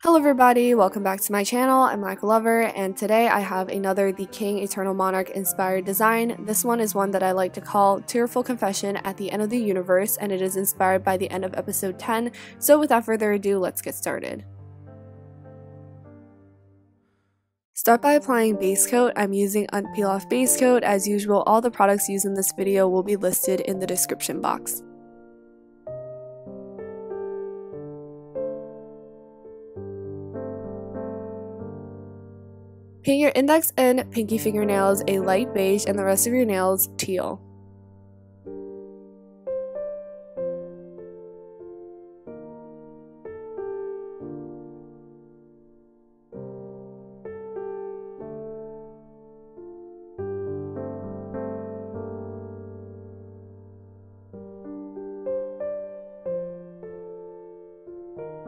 Hello everybody, welcome back to my channel. I'm Lacquer Lover, and today I have another The King Eternal Monarch inspired design. This one is one that I like to call Tearful Confession at the End of the Universe, and it is inspired by the end of episode 10. So without further ado, let's get started. Start by applying base coat. I'm using Unpeel Off base coat. As usual, all the products used in this video will be listed in the description box. Paint your index and pinky fingernails a light beige and the rest of your nails teal.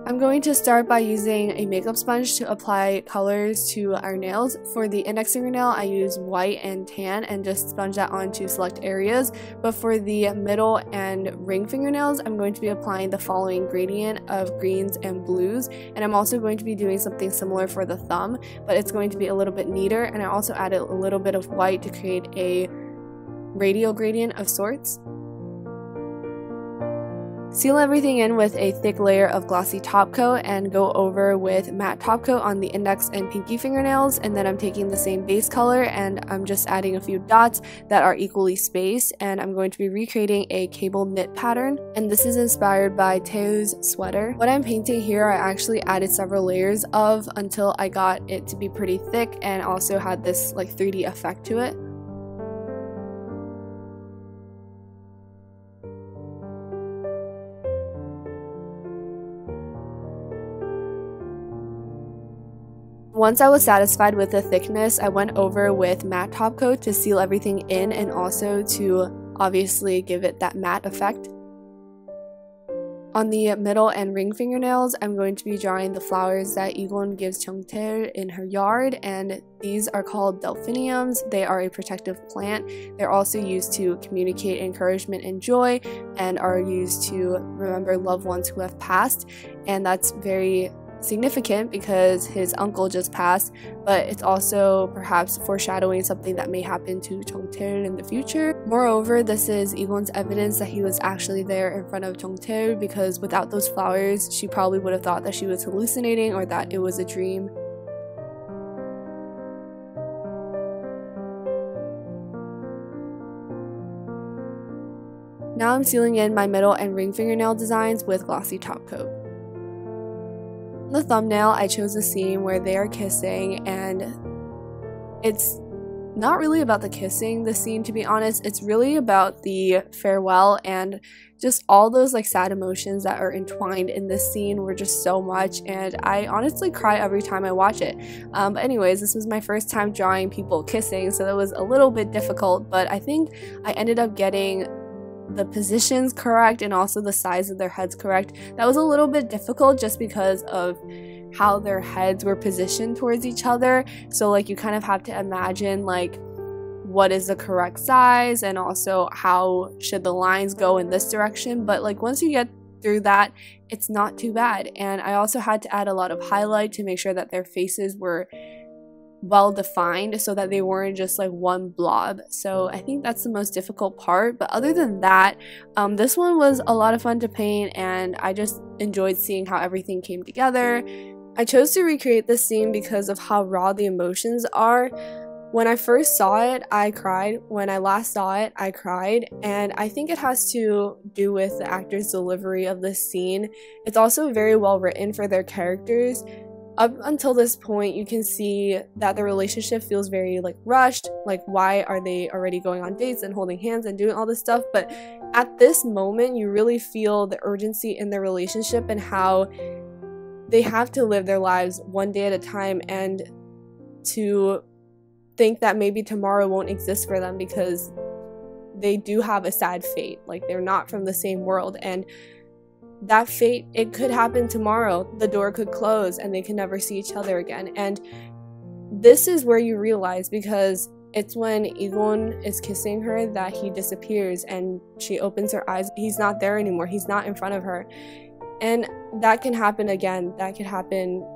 I'm going to start by using a makeup sponge to apply colors to our nails. For the index fingernail, I use white and tan and just sponge that onto select areas. But for the middle and ring fingernails, I'm going to be applying the following gradient of greens and blues. And I'm also going to be doing something similar for the thumb, but it's going to be a little bit neater. And I also added a little bit of white to create a radial gradient of sorts. Seal everything in with a thick layer of glossy top coat and go over with matte top coat on the index and pinky fingernails, and then I'm taking the same base color and I'm just adding a few dots that are equally spaced, and I'm going to be recreating a cable knit pattern, and this is inspired by TaeEul's sweater. What I'm painting here I actually added several layers of until I got it to be pretty thick and also had this like 3D effect to it. Once I was satisfied with the thickness, I went over with matte top coat to seal everything in and also to obviously give it that matte effect. On the middle and ring fingernails, I'm going to be drawing the flowers that Lee Gon gives Jung TaeEul in her yard, and these are called delphiniums. They are a protective plant. They're also used to communicate encouragement and joy and are used to remember loved ones who have passed, and that's very significant because his uncle just passed, but it's also perhaps foreshadowing something that may happen to Jung TaeEul in the future. Moreover, this is Lee Gon's evidence that he was actually there in front of Jung TaeEul, because without those flowers, she probably would have thought that she was hallucinating or that it was a dream. Now I'm sealing in my middle and ring fingernail designs with glossy top coat. The thumbnail, I chose a scene where they are kissing, and it's not really about the kissing, the scene, to be honest. It's really about the farewell, and just all those like sad emotions that are entwined in this scene were just so much, and I honestly cry every time I watch it. But anyways, this was my first time drawing people kissing, so that was a little bit difficult, but I think I ended up getting the positions correct and also the size of their heads correct. That was a little bit difficult just because of how their heads were positioned towards each other, so like you kind of have to imagine like what is the correct size and also how should the lines go in this direction, but like once you get through that, it's not too bad. And I also had to add a lot of highlight to make sure that their faces were well defined so that they weren't just like one blob. So I think that's the most difficult part, but other than that, this one was a lot of fun to paint, and I just enjoyed seeing how everything came together. I chose to recreate this scene because of how raw the emotions are. When I first saw it, I cried. When I last saw it, I cried, and I think it has to do with the actor's delivery of this scene. It's also very well written for their characters. Up until this point, you can see that the relationship feels very like rushed, like why are they already going on dates and holding hands and doing all this stuff, but at this moment you really feel the urgency in their relationship and how they have to live their lives one day at a time, and to think that maybe tomorrow won't exist for them because they do have a sad fate, like they're not from the same world, and that fate, it could happen tomorrow. The door could close and they can never see each other again. And this is where you realize, because it's when Lee Gon is kissing her that he disappears and she opens her eyes. He's not there anymore. He's not in front of her. And that can happen again. That could happen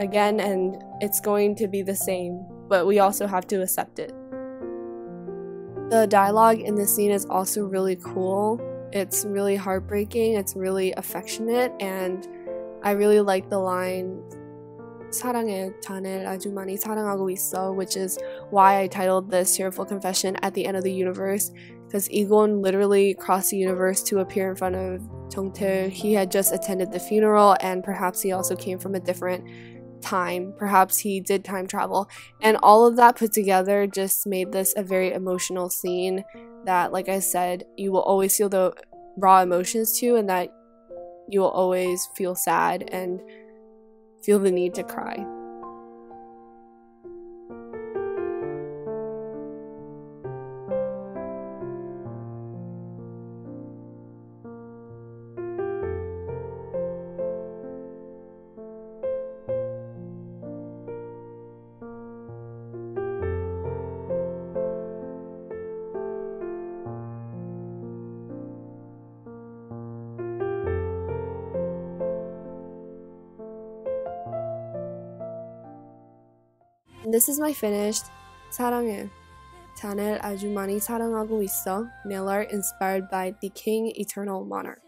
again, and it's going to be the same, but we also have to accept it. The dialogue in this scene is also really cool. It's really heartbreaking, it's really affectionate, and I really like the line 사랑해, 자네를 아주 많이 사랑하고 있어, which is why I titled this Tearful Confession at the end of the universe, because Lee Gon literally crossed the universe to appear in front of Jung TaeEul. He had just attended the funeral, and perhaps he also came from a different time. Perhaps he did time travel, and all of that put together just made this a very emotional scene that, like I said, you will always feel the raw emotions to, and that you will always feel sad and feel the need to cry. And this is my finished 사랑해, 자네를 아주 많이 사랑하고 있어 nail art inspired by the King Eternal Monarch.